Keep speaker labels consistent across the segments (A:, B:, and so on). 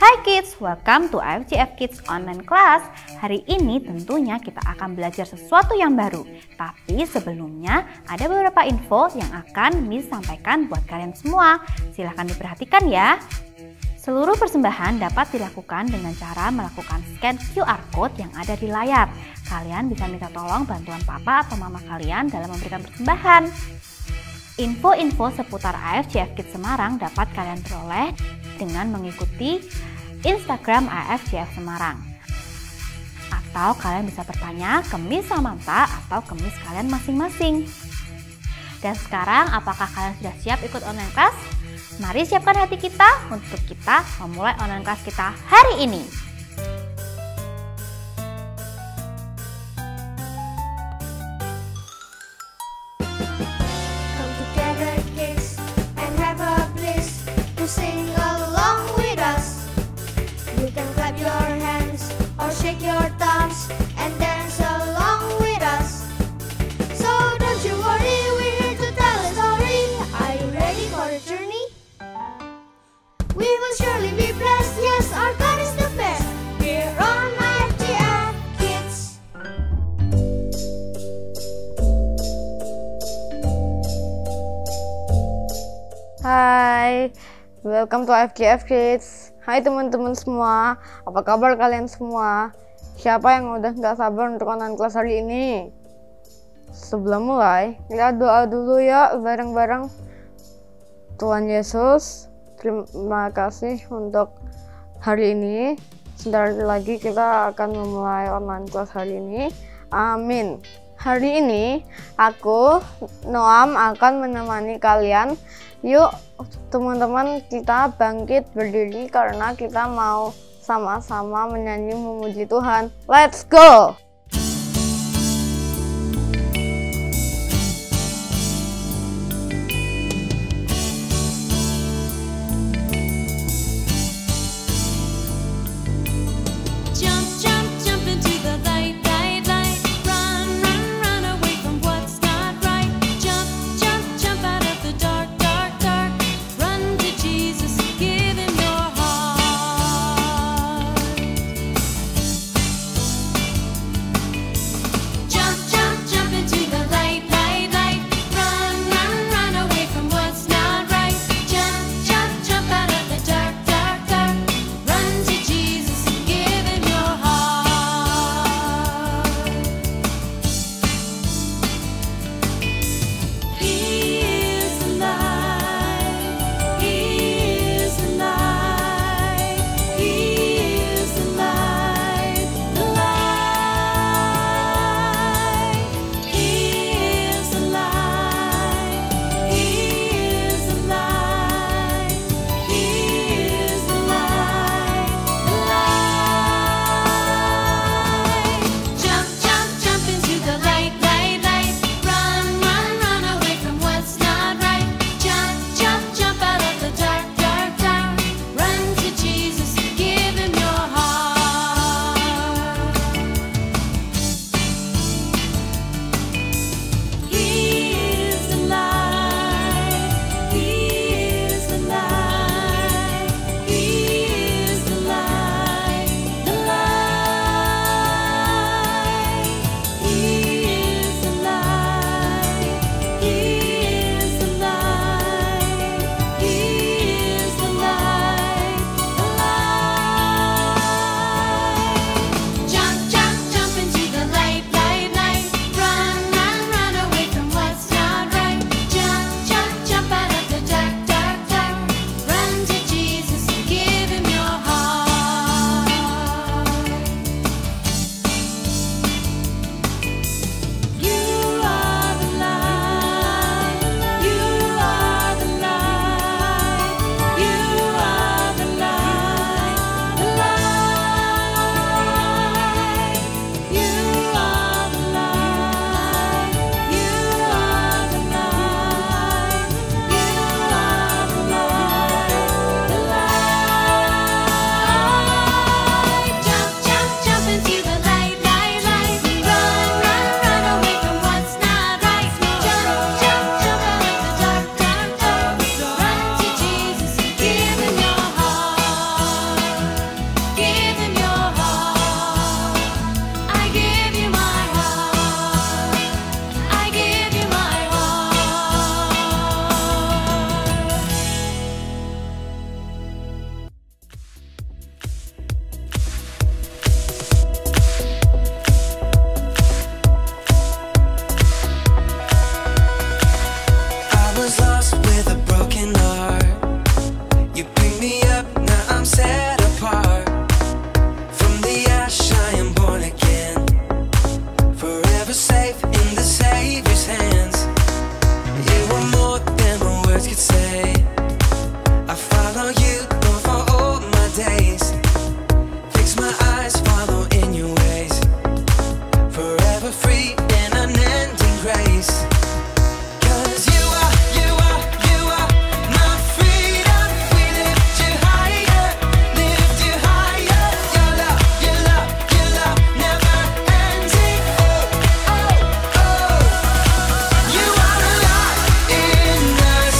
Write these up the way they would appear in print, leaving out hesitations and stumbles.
A: Hai kids, welcome to AFJF Kids Online Class. Hari ini tentunya kita akan belajar sesuatu yang baru. Tapi sebelumnya ada beberapa info yang akan Miss sampaikan buat kalian semua. Silahkan diperhatikan ya. Seluruh persembahan dapat dilakukan dengan cara melakukan scan QR Code yang ada di layar. Kalian bisa minta tolong bantuan papa atau mama kalian dalam memberikan persembahan. Info-info seputar AFJF Kids Semarang dapat kalian peroleh dengan mengikuti Instagram AFJF Semarang. Atau kalian bisa bertanya ke Miss Samantha atau ke Miss kalian masing-masing. Dan sekarang apakah kalian sudah siap ikut online class? Mari siapkan hati kita untuk kita memulai online class kita hari ini.
B: Shake your thumbs and dance along with us. So don't you worry, we're here to tell a story. Are you ready for the journey? We will surely be blessed. Yes, our God is the best. We're on AFJF Kids.
C: Hai, welcome to AFJF Kids. Hai teman-teman semua, apa kabar kalian semua? Siapa yang udah gak sabar untuk online kelas hari ini? Sebelum mulai, kita doa dulu ya bareng-bareng. Tuhan Yesus, terima kasih untuk hari ini. Sebentar lagi kita akan memulai online kelas hari ini. Amin. Hari ini aku, Noam, akan menemani kalian. Yuk teman-teman, kita bangkit berdiri karena kita mau sama-sama menyanyi memuji Tuhan. Let's go!
D: I'm set apart. From the ash I am born again, forever safe in the Savior's hands. You are more than my words could say. I follow you for all my days. Fix my eyes, follow in your ways. Forever free in unending grace. 'Cause you are my freedom. We lift you higher, lift you higher. Your love, your love, your love, never ending. Oh, oh, oh. You are alive in us.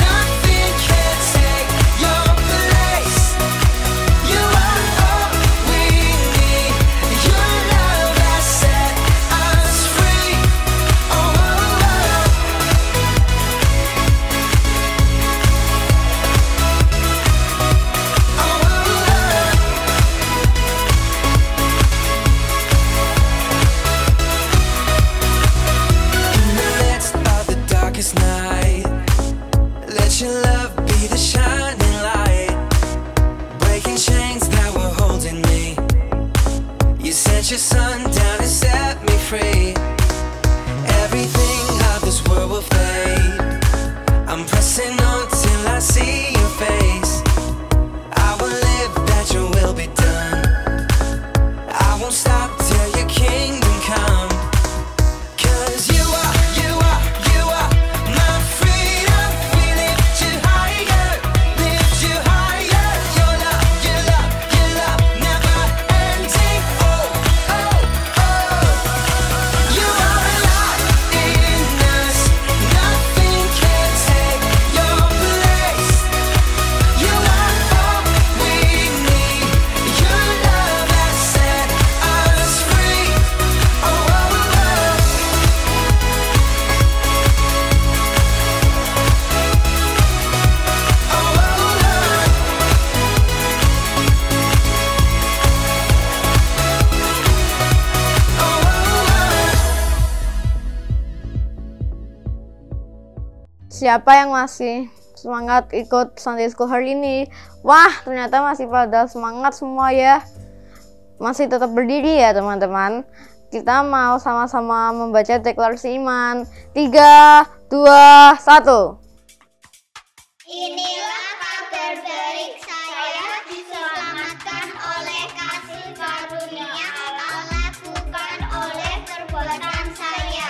D: Nothing can take your place. You are all we need. Your love has set us free. Oh, oh, oh. In the midst of the darkest night, let your love be the shining light, breaking chains that were holding me. You sent your son down to set me free. Everything of this world will fade. I'm pressing on till I see your face. I will live that your will be done. I won't stop till your kingdom come. 'Cause you are my freedom. We lift you higher, lift you higher. Your love, your love, your love, never ending. Oh, oh, oh. You are alive in us. Nothing can take your place. You are all we need. Your love has set us free. Oh, oh, oh.
C: Siapa yang masih semangat ikut Sunday School hari ini? Wah, ternyata masih pada semangat semua ya. Masih tetap berdiri ya teman-teman. Kita mau sama-sama membaca deklarasi iman. 3, 2, 1.
B: Inilah kabar baik, saya diselamatkan oleh kasih karunia Allah, bukan oleh perbuatan saya.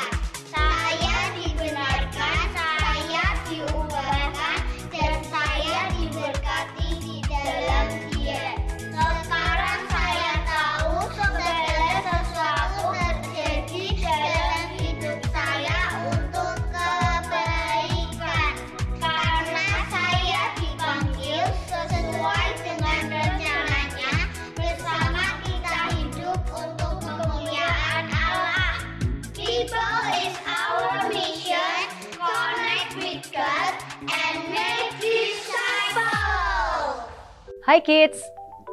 B: Saya dibenarkan, saya diubahkan, dan saya diberkati di dalam Dia. Sekarang saya tahu segala sesuatu terjadi dalam hidup saya untuk kebaikan, karena saya dipanggil sesuai dengan rencananya. Bersama kita hidup untuk kemuliaan Allah. People is our mission. Connect with God and make disciples.
E: Hai kids,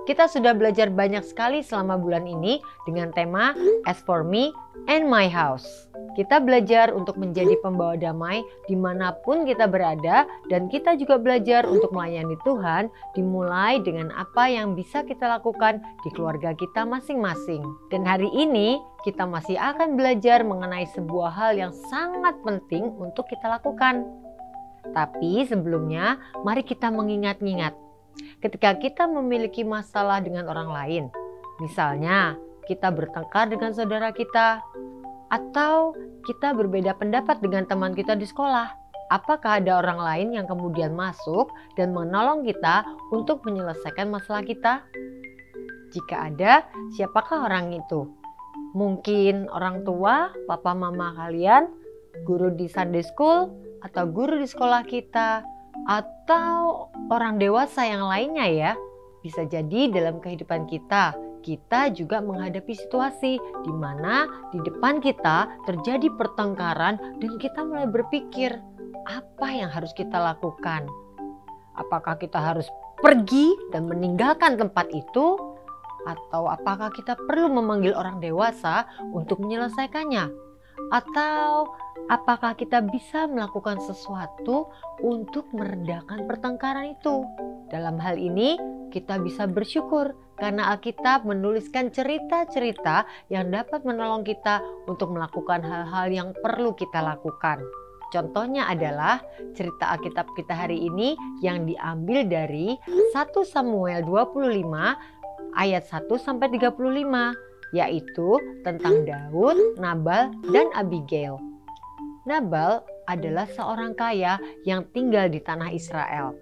E: kita sudah belajar banyak sekali selama bulan ini dengan tema As for me and my house. Kita belajar untuk menjadi pembawa damai dimanapun kita berada, dan kita juga belajar untuk melayani Tuhan dimulai dengan apa yang bisa kita lakukan di keluarga kita masing-masing. Dan hari ini kita masih akan belajar mengenai sebuah hal yang sangat penting untuk kita lakukan. Tapi sebelumnya mari kita mengingat-ingat. Ketika kita memiliki masalah dengan orang lain, misalnya kita bertengkar dengan saudara kita, atau kita berbeda pendapat dengan teman kita di sekolah, apakah ada orang lain yang kemudian masuk dan menolong kita untuk menyelesaikan masalah kita? Jika ada, siapakah orang itu? Mungkin orang tua, papa mama kalian, guru di Sunday School, atau guru di sekolah kita, atau orang dewasa yang lainnya ya. Bisa jadi dalam kehidupan kita juga menghadapi situasi di mana di depan kita terjadi pertengkaran dan kita mulai berpikir, apa yang harus kita lakukan? Apakah kita harus pergi dan meninggalkan tempat itu? Atau apakah kita perlu memanggil orang dewasa untuk menyelesaikannya? Atau apakah kita bisa melakukan sesuatu untuk meredakan pertengkaran itu? Dalam hal ini, kita bisa bersyukur karena Alkitab menuliskan cerita-cerita yang dapat menolong kita untuk melakukan hal-hal yang perlu kita lakukan. Contohnya adalah cerita Alkitab kita hari ini yang diambil dari 1 Samuel 25 ayat 1 sampai 35, yaitu tentang Daud, Nabal, dan Abigail. Nabal adalah seorang kaya yang tinggal di tanah Israel.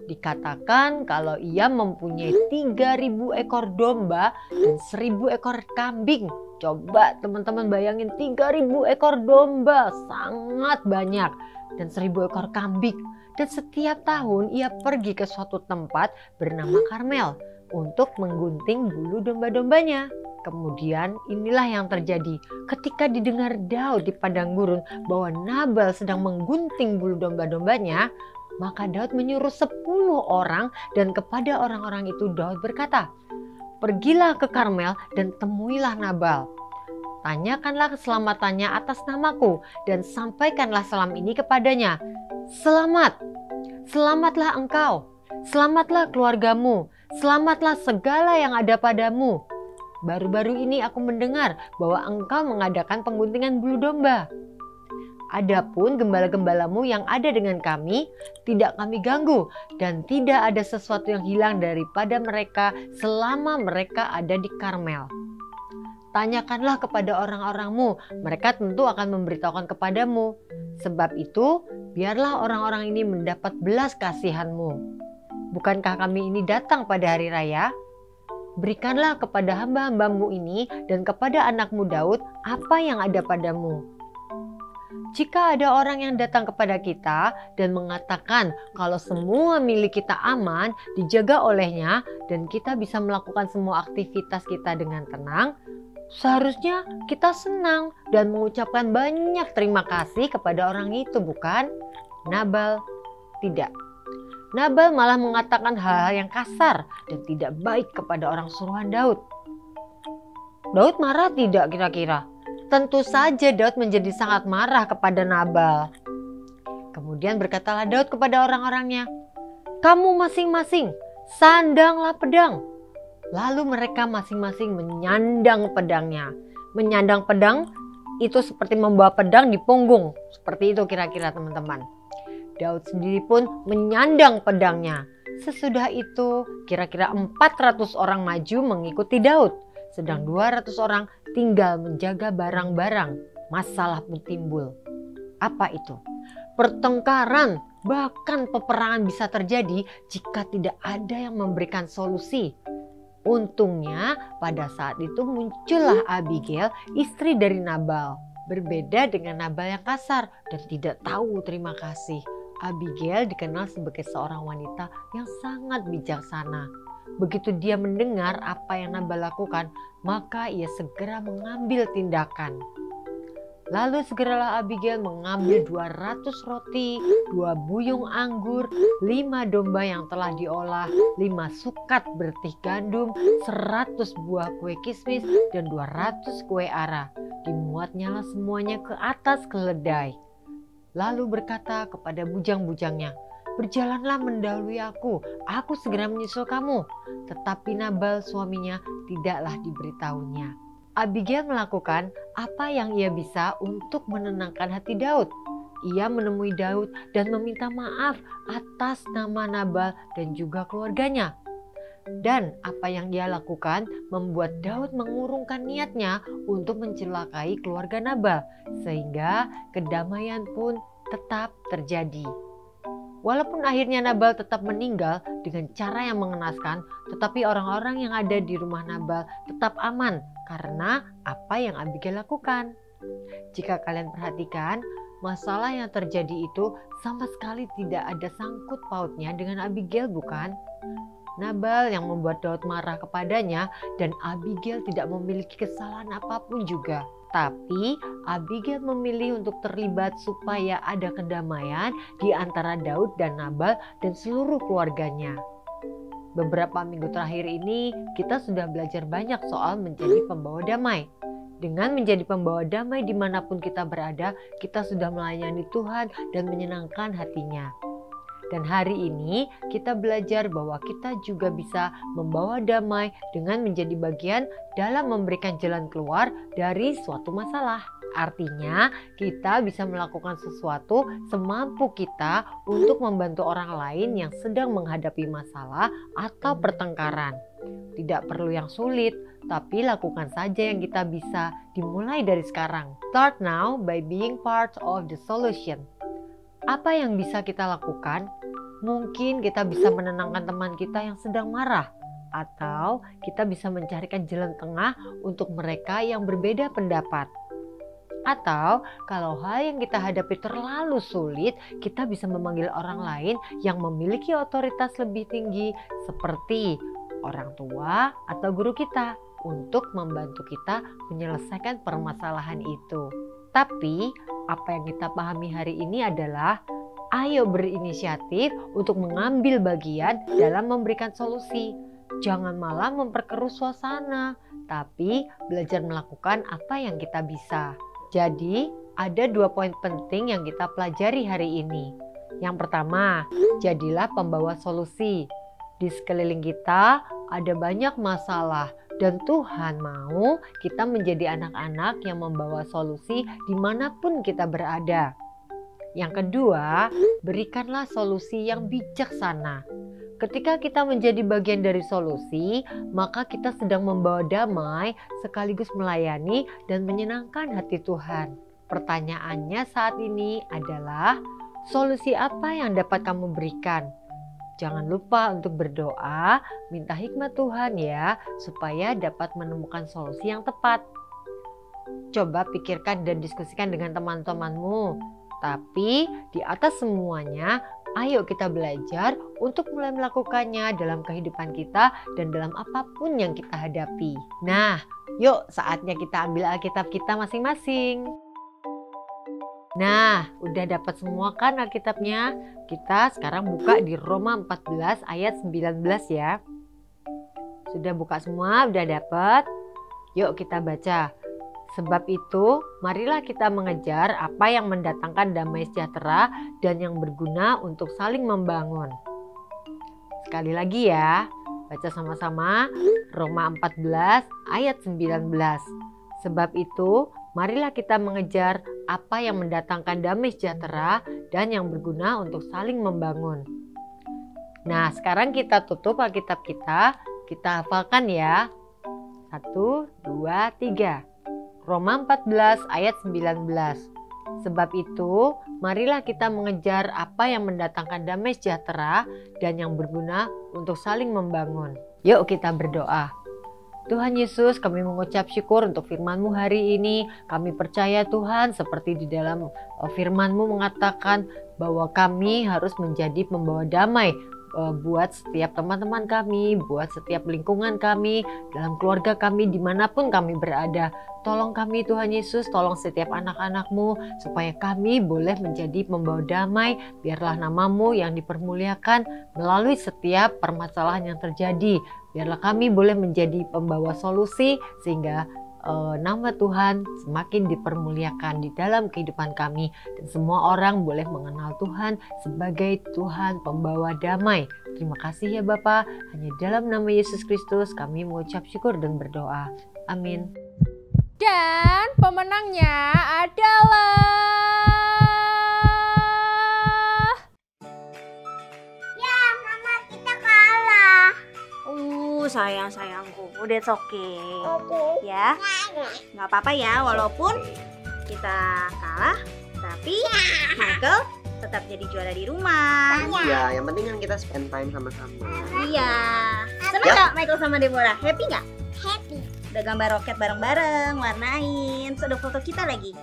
E: Dikatakan kalau ia mempunyai 3.000 ekor domba dan 1.000 ekor kambing. Coba teman-teman bayangin 3.000 ekor domba, sangat banyak, dan 1.000 ekor kambing. Dan setiap tahun ia pergi ke suatu tempat bernama Karmel untuk menggunting bulu domba-dombanya. Kemudian inilah yang terjadi ketika didengar Daud di padang gurun bahwa Nabal sedang menggunting bulu domba-dombanya. Maka Daud menyuruh 10 orang dan kepada orang-orang itu Daud berkata, "Pergilah ke Karmel dan temuilah Nabal. Tanyakanlah keselamatannya atas namaku dan sampaikanlah salam ini kepadanya. Selamat, selamatlah engkau, selamatlah keluargamu, selamatlah segala yang ada padamu. Baru-baru ini aku mendengar bahwa engkau mengadakan pengguntingan bulu domba. Adapun gembala-gembalamu yang ada dengan kami, tidak kami ganggu dan tidak ada sesuatu yang hilang daripada mereka selama mereka ada di Karmel. Tanyakanlah kepada orang-orangmu, mereka tentu akan memberitahukan kepadamu. Sebab itu, biarlah orang-orang ini mendapat belas kasihanmu. Bukankah kami ini datang pada hari raya? Berikanlah kepada hamba-hambamu ini dan kepada anakmu Daud apa yang ada padamu. Jika ada orang yang datang kepada kita dan mengatakan kalau semua milik kita aman, dijaga olehnya, dan kita bisa melakukan semua aktivitas kita dengan tenang, seharusnya kita senang dan mengucapkan banyak terima kasih kepada orang itu, bukan? Nabal tidak. Nabal malah mengatakan hal-hal yang kasar dan tidak baik kepada orang suruhan Daud. Daud marah tidak kira-kira? Tentu saja Daud menjadi sangat marah kepada Nabal. Kemudian berkatalah Daud kepada orang-orangnya, "Kamu masing-masing sandanglah pedang." Lalu mereka masing-masing menyandang pedangnya. Menyandang pedang itu seperti membawa pedang di punggung. Seperti itu kira-kira teman-teman. Daud sendiri pun menyandang pedangnya. Sesudah itu kira-kira 400 orang maju mengikuti Daud. Sedang 200 orang tinggal menjaga barang-barang. Masalah pun timbul. Apa itu? Pertengkaran, bahkan peperangan bisa terjadi jika tidak ada yang memberikan solusi. Untungnya pada saat itu muncullah Abigail, istri dari Nabal. Berbeda dengan Nabal yang kasar dan tidak tahu terima kasih. Abigail dikenal sebagai seorang wanita yang sangat bijaksana. Begitu dia mendengar apa yang Nabal lakukan, maka ia segera mengambil tindakan. Lalu segeralah Abigail mengambil 200 roti, 2 buyung anggur, 5 domba yang telah diolah, 5 sukat bertih gandum, 100 buah kue kismis, dan 200 kue ara. Dimuatnyalah semuanya ke atas keledai. Lalu berkata kepada bujang-bujangnya, "Berjalanlah mendahului aku segera menyusul kamu." Tetapi Nabal suaminya tidaklah diberitahunya. Abigail melakukan apa yang ia bisa untuk menenangkan hati Daud. Ia menemui Daud dan meminta maaf atas nama Nabal dan juga keluarganya. Dan apa yang ia lakukan membuat Daud mengurungkan niatnya untuk mencelakai keluarga Nabal, sehingga kedamaian pun tetap terjadi. Walaupun akhirnya Nabal tetap meninggal dengan cara yang mengenaskan, tetapi orang-orang yang ada di rumah Nabal tetap aman karena apa yang Abigail lakukan. Jika kalian perhatikan, masalah yang terjadi itu sama sekali tidak ada sangkut pautnya dengan Abigail, bukan? Nabal yang membuat Daud marah kepadanya dan Abigail tidak memiliki kesalahan apapun juga. Tapi Abigail memilih untuk terlibat supaya ada kedamaian di antara Daud dan Nabal dan seluruh keluarganya. Beberapa minggu terakhir ini kita sudah belajar banyak soal menjadi pembawa damai. Dengan menjadi pembawa damai dimanapun kita berada, kita sudah melayani Tuhan dan menyenangkan hatinya. Dan hari ini kita belajar bahwa kita juga bisa membawa damai dengan menjadi bagian dalam memberikan jalan keluar dari suatu masalah. Artinya kita bisa melakukan sesuatu semampu kita untuk membantu orang lain yang sedang menghadapi masalah atau pertengkaran. Tidak perlu yang sulit, tapi lakukan saja yang kita bisa, dimulai dari sekarang. Start now by being part of the solution. Apa yang bisa kita lakukan? Mungkin kita bisa menenangkan teman kita yang sedang marah, atau kita bisa mencarikan jalan tengah untuk mereka yang berbeda pendapat. Atau kalau hal yang kita hadapi terlalu sulit, kita bisa memanggil orang lain yang memiliki otoritas lebih tinggi seperti orang tua atau guru kita untuk membantu kita menyelesaikan permasalahan itu. Tapi apa yang kita pahami hari ini adalah ayo berinisiatif untuk mengambil bagian dalam memberikan solusi. Jangan malah memperkeruh suasana, tapi belajar melakukan apa yang kita bisa. Jadi, ada 2 poin penting yang kita pelajari hari ini. Yang pertama, jadilah pembawa solusi. Di sekeliling kita ada banyak masalah dan Tuhan mau kita menjadi anak-anak yang membawa solusi dimanapun kita berada. Yang kedua, berikanlah solusi yang bijaksana. Ketika kita menjadi bagian dari solusi, maka kita sedang membawa damai sekaligus melayani dan menyenangkan hati Tuhan. Pertanyaannya saat ini adalah, solusi apa yang dapat kamu berikan? Jangan lupa untuk berdoa, minta hikmat Tuhan ya, supaya dapat menemukan solusi yang tepat. Coba pikirkan dan diskusikan dengan teman-temanmu. Tapi di atas semuanya, ayo kita belajar untuk mulai melakukannya dalam kehidupan kita dan dalam apapun yang kita hadapi. Nah, yuk saatnya kita ambil Alkitab kita masing-masing. Nah, udah dapat semua kan Alkitabnya? Kita sekarang buka di Roma 14 ayat 19 ya. Sudah buka semua, udah dapat? Yuk kita baca. Sebab itu, marilah kita mengejar apa yang mendatangkan damai sejahtera dan yang berguna untuk saling membangun. Sekali lagi ya, baca sama-sama Roma 14 ayat 19. Sebab itu, marilah kita mengejar apa yang mendatangkan damai sejahtera dan yang berguna untuk saling membangun. Nah, sekarang kita tutup Alkitab kita hafalkan ya. 1, 2, 3. Roma 14 ayat 19. Sebab itu, marilah kita mengejar apa yang mendatangkan damai sejahtera dan yang berguna untuk saling membangun. Yuk kita berdoa. Tuhan Yesus, kami mengucap syukur untuk firman-Mu hari ini. Kami percaya Tuhan, seperti di dalam firman-Mu mengatakan bahwa kami harus menjadi pembawa damai buat setiap teman-teman kami, buat setiap lingkungan kami, dalam keluarga kami, dimanapun kami berada. Tolong kami Tuhan Yesus, tolong setiap anak-anak-Mu supaya kami boleh menjadi pembawa damai. Biarlah nama-Mu yang dipermuliakan melalui setiap permasalahan yang terjadi. Biarlah kami boleh menjadi pembawa solusi sehingga nama Tuhan semakin dipermuliakan di dalam kehidupan kami dan semua orang boleh mengenal Tuhan sebagai Tuhan pembawa damai. Terima kasih ya Bapa, hanya dalam nama Yesus Kristus kami mengucap syukur dan berdoa. Amin.
F: Dan pemenangnya adalah
A: sayangku, udah oke. Ya, nggak apa-apa ya, walaupun kita kalah, tapi Michael tetap jadi juara di rumah.
G: Ya, yang penting kan kita spend time sama-sama.
A: Iya. Senang nggak Michael sama Deborah? Happy nggak?
B: Happy.
A: Udah gambar roket bareng-bareng, warnain, terus ada foto kita lagi.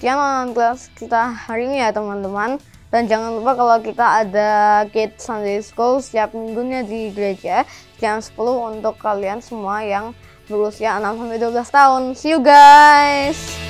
C: sekian online class kita hari ini ya teman-teman. Dan jangan lupa kalau kita ada Kids Sunday School setiap minggunya di gereja jam 10 untuk kalian semua yang berusia 6-12 tahun. See you guys!